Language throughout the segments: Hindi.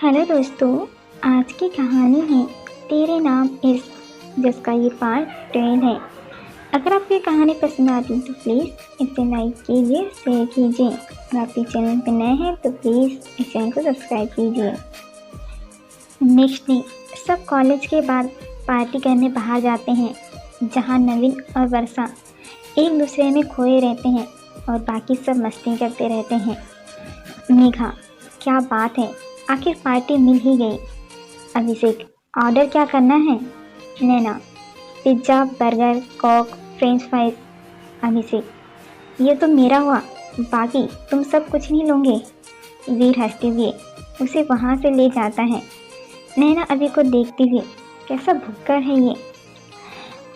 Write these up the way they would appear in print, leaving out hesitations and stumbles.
हेलो दोस्तों, आज की कहानी है तेरे नाम इस जिसका ये पार्ट 10 है। अगर आपको ये कहानी पसंद आती तो प्लीज़ इसे लाइक कीजिए, शेयर कीजिए और आप इस चैनल पर नए हैं तो प्लीज़ इस चैनल को सब्सक्राइब कीजिए। नेक्स्ट डे सब कॉलेज के बाद पार्टी करने बाहर जाते हैं, जहाँ नवीन और वर्षा एक दूसरे में खोए रहते हैं और बाकी सब मस्ती करते रहते हैं। मेघा, क्या बात है, आखिर पार्टी मिल ही गई। अभिषेक, ऑर्डर क्या करना है? Naina, pizza, burger, Coke, French fries. Abhishek, ये तो मेरा हुआ, बाकी तुम सब कुछ नहीं लोगे। वीर हंसते हुए उसे वहाँ से ले जाता है। नैना अभी को देखती हुए, कैसा भुक्कड़ है ये।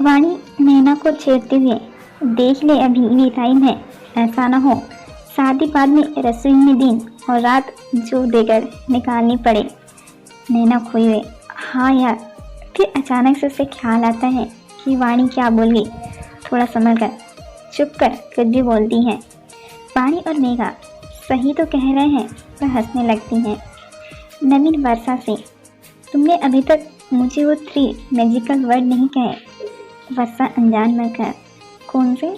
वाणी नैना को छेड़ते हुए, देख ले अभी भी टाइम है, ऐसा ना हो शादी बाद में रसोई में दिन और रात जो देकर निकालनी पड़े। नैना खोई हुए, हाँ यार। फिर अचानक से उसे ख्याल आता है कि वाणी क्या बोल गई। थोड़ा संभल कर, चुप कर, कुछ भी बोलती हैं। वाणी और मेघा सही तो कह रहे हैं पर हंसने लगती हैं। नवीन वर्षा से, तुमने अभी तक मुझे वो 3 मैजिकल वर्ड नहीं कहे। वर्षा अनजान में कर, कौन से?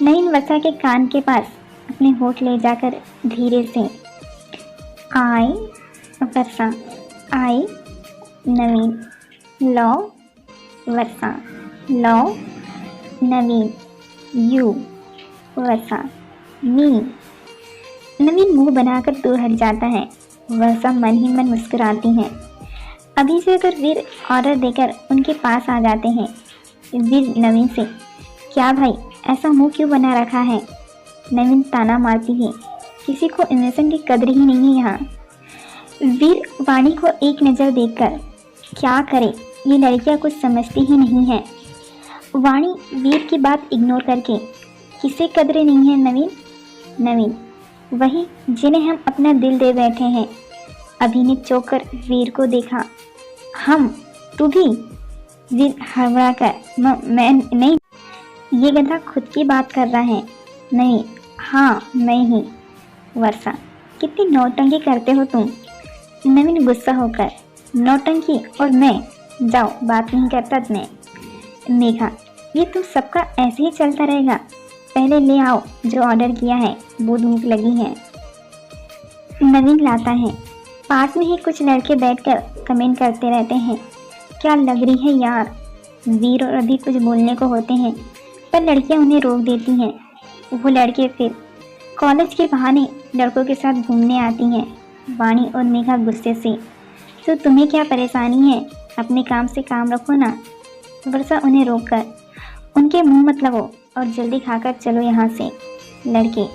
नवीन वर्षा के कान के पास अपने होठ ले जाकर धीरे से, I. Varsha, I. Naveen, love. Varsha, love. Naveen, you. Varsha, me. Naveen मुंह बनाकर दूर हट जाता है। वर्षा मन ही मन मुस्कुराती है। अभिषेक और वीर ऑर्डर देकर उनके पास आ जाते हैं। वीर नवीन से, क्या भाई ऐसा मुंह क्यों बना रखा है? नवीन ताना मारती है, किसी को इनोसेंट की कदर ही नहीं है यहाँ। वीर वाणी को एक नज़र देखकर, क्या करे, ये लड़कियाँ कुछ समझती ही नहीं है। वाणी वीर की बात इग्नोर करके, किसे कदरें नहीं है नवीन? नवीन, वही जिन्हें हम अपना दिल दे बैठे हैं। अभी ने चौंक कर वीर को देखा। हम? तू भी? वीर हड़बड़ा कर, मैं नहीं, ये गधा खुद की बात कर रहा है। नहीं, हाँ मैं ही। वर्षा, कितनी नौटंकी करते हो तुम। नवीन गुस्सा होकर, नौटंकी और मैं? जाओ, बात नहीं करता मैं। मेघा, ये तुम सबका ऐसे ही चलता रहेगा। पहले ले आओ जो ऑर्डर किया है, बहुत भूख लगी है। नवीन लाता है। पास में ही कुछ लड़के बैठकर कमेंट करते रहते हैं, क्या लग रही है यार। वीर और अभी कुछ बोलने को होते हैं पर लड़कियां उन्हें रोक देती हैं। वो लड़के फिर कॉलेज के बहाने लड़कों के साथ घूमने आती हैं। वाणी और मेघा गुस्से से, तो तुम्हें क्या परेशानी है, अपने काम से काम रखो ना। वर्षा उन्हें रोककर, उनके मुंह मत लगो और जल्दी खाकर चलो यहाँ से। लड़के,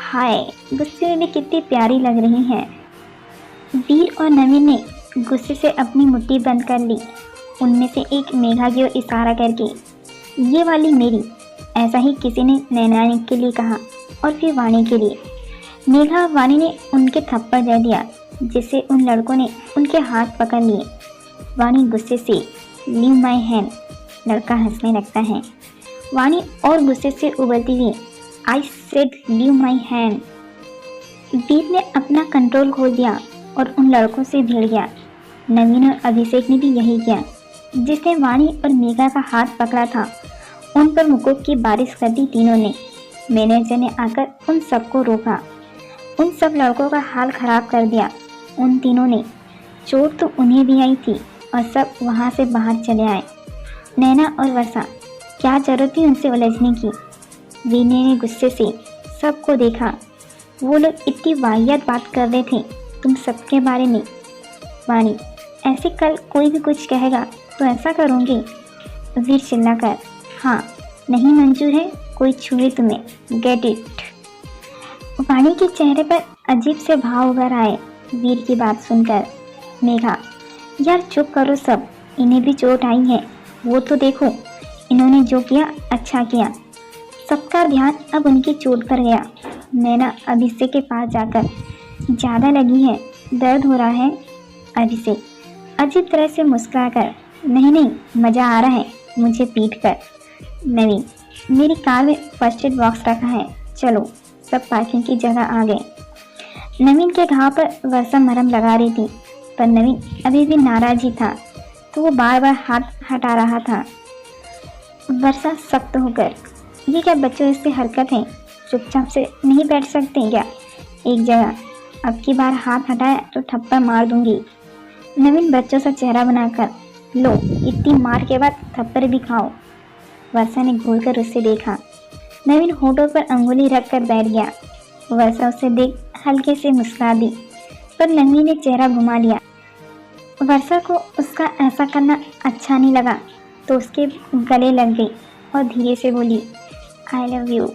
हाय गुस्से में भी कितनी प्यारी लग रही हैं। वीर और नवीन ने गुस्से से अपनी मुट्ठी बंद कर ली। उनमें से एक मेघा की ओर इशारा करके, ये वाली मेरी। ऐसा ही किसी ने नैना के लिए कहा और फिर वाणी के लिए। मेघा वाणी ने उनके थप्पड़ दे दिया, जिससे उन लड़कों ने उनके हाथ पकड़ लिए। वाणी गुस्से से, लीव माई हैंड। लड़का हंसने लगता है। वाणी और गुस्से से उबलती हुई, I said leave my hand. Veer ने अपना कंट्रोल खो दिया और उन लड़कों से भिड़ गया। नवीन और अभिषेक ने भी यही किया। जिसने वाणी और मेघा का हाथ पकड़ा था, उन पर मुक्कों की बारिश कर दी तीनों ने। मैनेजर ने आकर उन सबको रोका। उन सब लड़कों का हाल खराब कर दिया। उन तीनों ने, चोट तो उन्हें भी आई थी और सब वहाँ से बाहर चले आए। नैना और वर्षा, क्या जरूरत थी उनसे उलझने की। वीने ने गुस्से से सबको देखा। वो लोग इतनी वाहियात बात कर रहे थे तुम सबके बारे में। वाणी, ऐसे कल कोई भी कुछ कहेगा तो ऐसा करूँगी। वीर चिल्लाकर, हाँ नहीं मंजूर है कोई छुए तुम्हें, गेट इट। वाणी के चेहरे पर अजीब से भाव उभर आए वीर की बात सुनकर। मेघा, यार चुप करो सब, इन्हें भी चोट आई है, वो तो देखो इन्होंने जो किया अच्छा किया। सबका ध्यान अब उनकी चोट पर गया। नैना अभिषेक के पास जाकर, ज़्यादा लगी है, दर्द हो रहा है। अभिषेक अजीब तरह से मुस्कुराकर, नहीं नहीं मज़ा आ रहा है मुझे पीट कर। नवीन, मेरी कार में फर्स्ट एड बॉक्स रखा है, चलो। सब पार्किंग की जगह आ गए। नवीन के घाव पर वर्षा मरहम लगा रही थी। पर नवीन अभी भी नाराज ही था, तो वो बार बार हाथ हटा रहा था। वर्षा सख्त होकर, ये क्या बच्चों जैसी हरकत है, चुपचाप से नहीं बैठ सकते क्या एक जगह? अब की बार हाथ हटाया तो थप्पड़ मार दूंगी। नवीन बच्चों सा चेहरा बनाकर, लो इतनी मार के बाद थप्पड़ भी खाओ। वर्षा ने घूरकर उसे देखा। नवीन होठों पर अंगुली रखकर बैठ गया। वर्षा उसे देख हल्के से मुस्कुरा दी, पर नवीन ने चेहरा घुमा लिया। वर्षा को उसका ऐसा करना अच्छा नहीं लगा, तो उसके गले लग गई और धीरे से बोली, आई लव यू।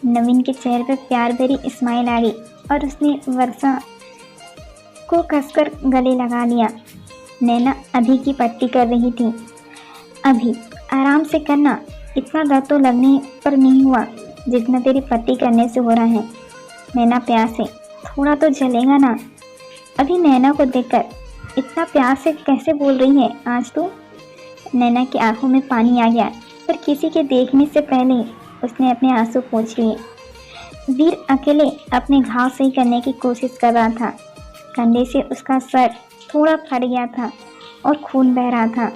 नवीन के चेहरे पर प्यार भरी स्माइल आ गई और उसने वर्षा को कसकर गले लगा लिया। नैना अभी की पट्टी कर रही थी। अभी आराम से करना, इतना दर्द तो लगने पर नहीं हुआ जितना तेरी पट्टी करने से हो रहा है। नैना प्यार से, थोड़ा तो जलेगा ना। अभी नैना को देखकर इतना प्यार से कैसे बोल रही है आज तो? नैना की आंखों में पानी आ गया, पर किसी के देखने से पहले उसने अपने आंसू पोंछ लिए। वीर अकेले अपने घाव सही करने की कोशिश कर रहा था। कंधे से उसका सर थोड़ा फट गया था और खून बह रहा था।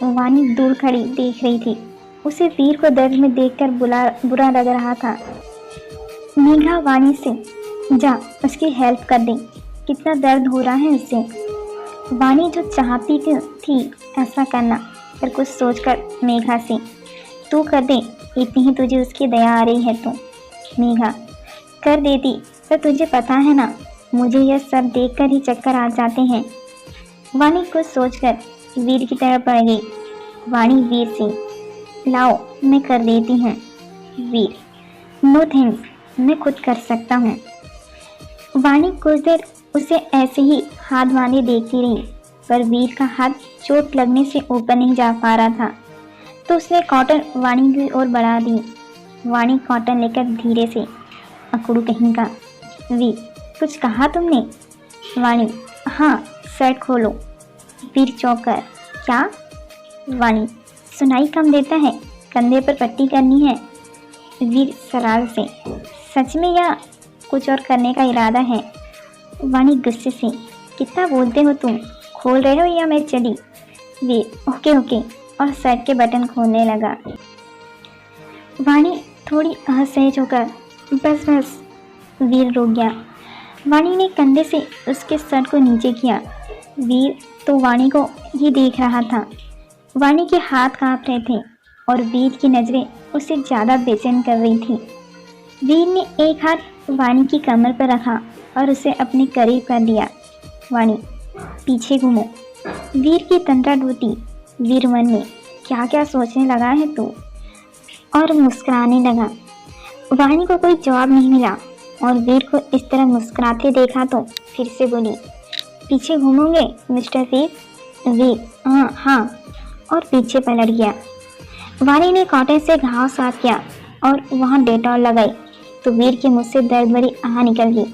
वानी दूर खड़ी देख रही थी। उसे वीर को दर्द में देखकर बुरा लग रहा था। मेघा वानी से, जा उसकी हेल्प कर दे, कितना दर्द हो रहा है उससे। वानी जो चाहती थी ऐसा करना, पर कुछ सोचकर मेघा से, तू कर दे, इतनी ही तुझे उसकी दया आ रही है तो। मेघा कर देती, पर तुझे पता है ना, मुझे यह सब देखकर ही चक्कर आ जाते हैं। वानी कुछ सोचकर वीर की तरफ बढ़ गई। वानी वीर से, लाओ मैं कर देती हूँ। वीर, नो थैंक्स, मैं खुद कर सकता हूँ। वानी कुछ देर उसे ऐसे ही हाथ बांधे देखती रही, पर वीर का हाथ चोट लगने से ऊपर नहीं जा पा रहा था, तो उसने कॉटन वानी की ओर बढ़ा दी। वानी कॉटन लेकर धीरे से, अकड़ू कहीं का। वीर, कुछ कहा तुमने? वानी, हाँ शर्ट खोलो। वीर चौंकर, क्या? वानी, सुनाई कम देता है, कंधे पर पट्टी करनी है। वीर सराग से, सच में या कुछ और करने का इरादा है? वानी गुस्से से, कितना बोलते हो तुम, खोल रहे हो या मैं चली? वीर, ओके ओके, और शर्ट के बटन खोलने लगा। वानी थोड़ी असहज होकर, बस बस। वीर रुक गया। वानी ने कंधे से उसके शर्ट को नीचे किया। वीर तो वानी को ही देख रहा था। वानी के हाथ कांप रहे थे और वीर की नज़रें उसे ज़्यादा बेचैन कर रही थी। वीर ने एक हाथ वानी की कमर पर रखा और उसे अपने करीब कर दिया। वानी, पीछे घूमो। वीर की तंद्रा टूटी। वीर मन में क्या क्या सोचने लगा है तू, और मुस्कुराने लगा। वानी को कोई जवाब नहीं मिला और वीर को इस तरह मुस्कुराते देखा तो फिर से बोली, पीछे घूमोगे मिस्टर वीर? वीर, हाँ, और पीछे पलट गया। वानी ने कॉटन से घाव साफ किया और वहाँ डेटॉल लगाई, तो वीर के मुंह से दर्द भरी आह निकल गई।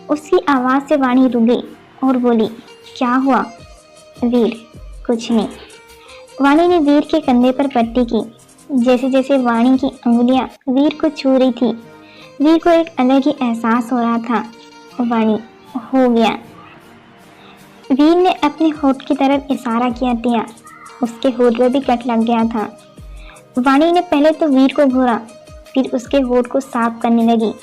उसकी आवाज़ से वानी रुक गई और बोली, क्या हुआ? वीर, कुछ नहीं। वानी ने वीर के कंधे पर पट्टी की। जैसे जैसे वानी की अंगुलियां वीर को छू रही थी, वीर को एक अलग ही एहसास हो रहा था। वानी, हो गया। वीर ने अपने होठ की तरफ इशारा किया। उसके होठ पर भी कट लग गया था। वानी ने पहले तो वीर को घूरा, फिर उसके होठ को साफ करने लगी।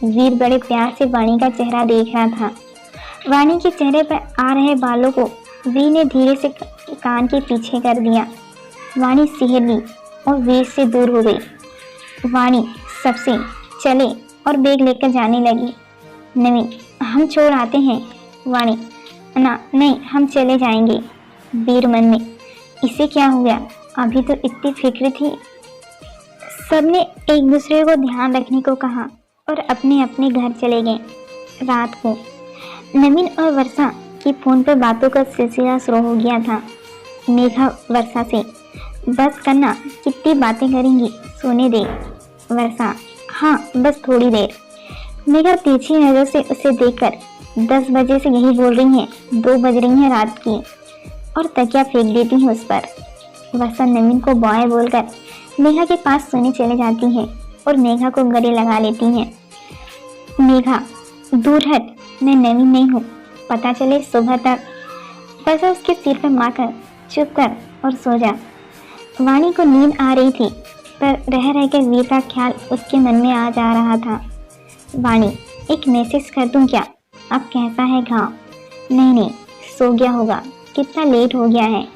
वीर बड़े प्यार से वानी का चेहरा देख रहा था। वानी के चेहरे पर आ रहे बालों को वीर ने धीरे से कान के पीछे कर दिया। वानी सिहर ली और वीर से दूर हो गई। वानी सबसे चले और बैग लेकर जाने लगी। नवीन, हम छोड़ आते हैं। वानी, ना नहीं, हम चले जाएंगे। वीर मन में, इसे क्या हो गया, अभी तो इतनी फिक्र थी। सबने एक दूसरे को ध्यान रखने को कहा और अपने अपने घर चले गए। रात को नवीन और वर्षा की फ़ोन पर बातों का सिलसिला शुरू हो गया था। मेघा वर्षा से, बस करना, कितनी बातें करेंगी, सोने दे। वर्षा, हाँ बस थोड़ी देर। मेघा तिरछी नज़र से उसे देखकर, 10 बजे से यही बोल रही हैं, 2 बज रही हैं रात की, और तकिया फेंक देती है उस पर। वर्षा नवीन को बॉय बोलकर मेघा के पास सोने चले जाती है और मेघा को गले लगा लेती हैं। मेघा, दूर हट, मैं नवीन नहीं हूँ, पता चले सुबह तक पैसा उसके सिर पर मारकर चुप कर और सो जा। वाणी को नींद आ रही थी, पर रह रहकर वीर का ख्याल उसके मन में आ जा रहा था। वाणी, एक मैसेज कर दूं क्या? अब कैसा है घाव? नहीं नहीं, सो गया होगा, कितना लेट हो गया है।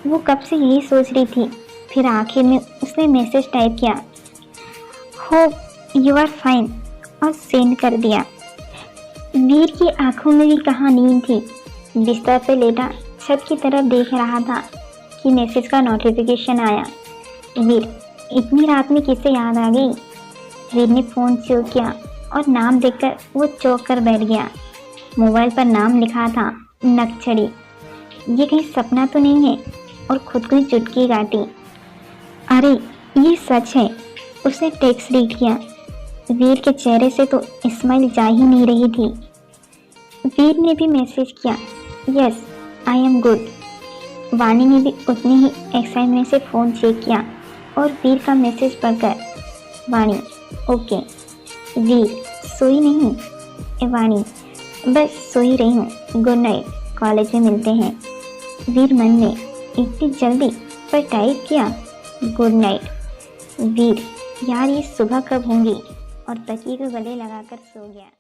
वो कब से यही सोच रही थी। फिर आखिर में उसने मैसेज टाइप किया, होप यू आर फाइन, और सेंड कर दिया। वीर की आंखों में भी कहाँ नींद थी। बिस्तर पे लेटा छत की तरफ देख रहा था कि मैसेज का नोटिफिकेशन आया। वीर, इतनी रात में किसे याद आ गई? वीर ने फ़ोन चेक किया और नाम देखकर वो चौंक कर बैठ गया। मोबाइल पर नाम लिखा था, नक्सड़ी। ये कहीं सपना तो नहीं है? और खुद को ही चुटकी काटी। अरे ये सच है। उसने टेक्स्ट रीड किया। वीर के चेहरे से तो स्माइल जा ही नहीं रही थी। वीर ने भी मैसेज किया, यस आई एम गुड। वाणी ने भी उतनी ही एक्साइटमेंट से फ़ोन चेक किया और वीर का मैसेज पढ़कर, वाणी ओके। वीर, सोई नहीं? वाणी, बस सो ही रही हूँ, गुड नाइट, कॉलेज में मिलते हैं। वीर मन में, इतनी जल्दी? पर टाइप किया, गुड नाइट। वीर, यार ये सुबह कब होंगी? और तकिए को गले लगाकर सो गया।